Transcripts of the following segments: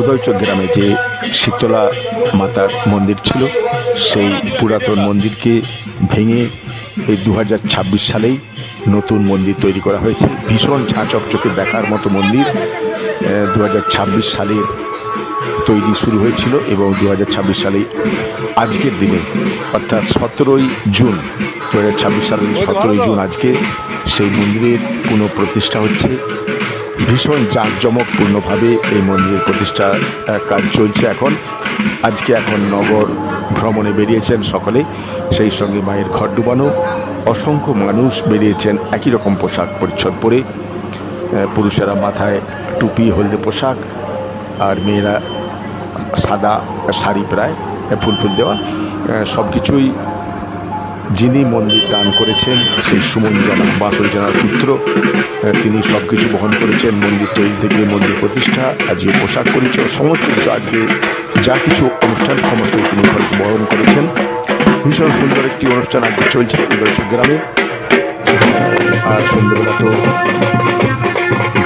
উদয়চক গ্রামে যে শীতলা মাতার মন্দির ছিল সেই পুরাতন মন্দিরকে ভেঙে এই 2026 সালেই নতুন মন্দির তৈরি করা হয়েছে। ভীষণ ঝাঁচকচকে দেখার মতো মন্দির 2026 সালে তৈরি শুরু হয়েছিল এবং 2026 সালে আজকের দিনে অর্থাৎ 17ই জুন 2026 সালের 17ই জুন আজকে সেই মন্দিরের পুনঃপ্রতিষ্ঠা হচ্ছে। ভীষণ জাঁকজমকপূর্ণভাবে এই মন্দিরের প্রতিষ্ঠার কাজ চলছে। এখন নগর ভ্রমণে বেরিয়েছেন সকলে, সেই সঙ্গে মায়ের ঘট ডুবানো অসংখ্য মানুষ বেরিয়েছেন একই রকম পোশাক পরিচ্ছদ পরে। পুরুষেরা মাথায় টুপি হলদে পোশাক আর মেয়েরা সাদা শাড়ি, প্রায় ফুল দেওয়া। সব কিছুই যিনি মন্দির দান করেছেন সেই সুমন জানা, বাঁশরি জানার পুত্র, তিনি সব কিছু বহন করেছেন। মন্দির তৈরি থেকে মন্দির প্রতিষ্ঠা, আজকে পোশাক পরিচয়, সমস্ত কিছু, আজকে যা কিছু অনুষ্ঠান সমস্ত তিনি বহন করেছেন। ভীষণ সুন্দর একটি অনুষ্ঠান আজকে চলছে উদয়চক গ্রামে। আর সন্ধ্যেবেলা তো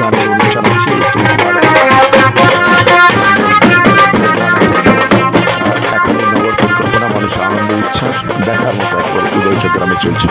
গানের অনুষ্ঠান আছে, এখন এই নগর পরিকল্পনা মানুষের আনন্দ উচ্ছ্বাস দেখার মতো একবার উদয়চক গ্রামে চলছে।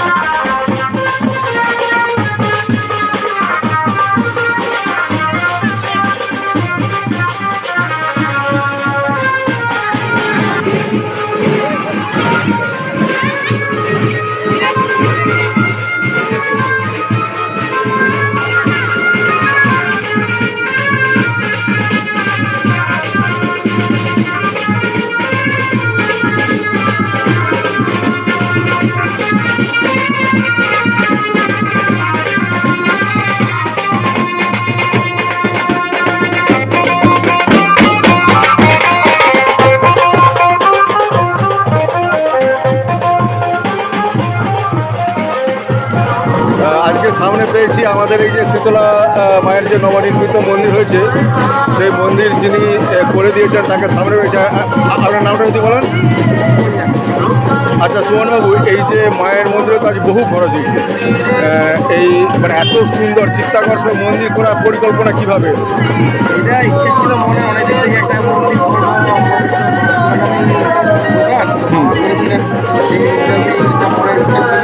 আজকে সামনে পেয়েছি আমাদের এই যে শীতলা মায়ের যে নবনির্মিত মন্দির হয়েছে, সেই মন্দির যিনি করে দিয়েছেন তাকে সামনে পেয়েছে। আপনার নামটা যদি বলেন। আচ্ছা সুমনবাবু, এই যে মায়ের মন্দিরের কাজ বহু খরচ হয়েছে, এই মানে এত সুন্দর চিত্তাকর্ষক মন্দির করার পরিকল্পনা কিভাবে? এটা ইচ্ছে ছিল মনে অনেকদিন থেকে, একটা মন্দির করেছিলেন, সেই হিসাবে এটা মনের ইচ্ছা ছিল।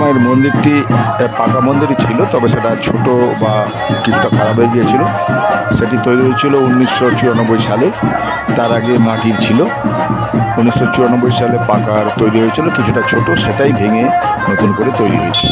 মায়ের মন্দিরটি পাকা মন্দিরই ছিল, তবে সেটা ছোট বা কিছুটা খারাপ হয়ে গিয়েছিল। সেটি তৈরি হয়েছিল 1994 সালে, তার আগে মাটির ছিল। 1994 সালে পাকার তৈরি হয়েছিল, কিছুটা ছোট, সেটাই ভেঙে নতুন করে তৈরি হয়েছে।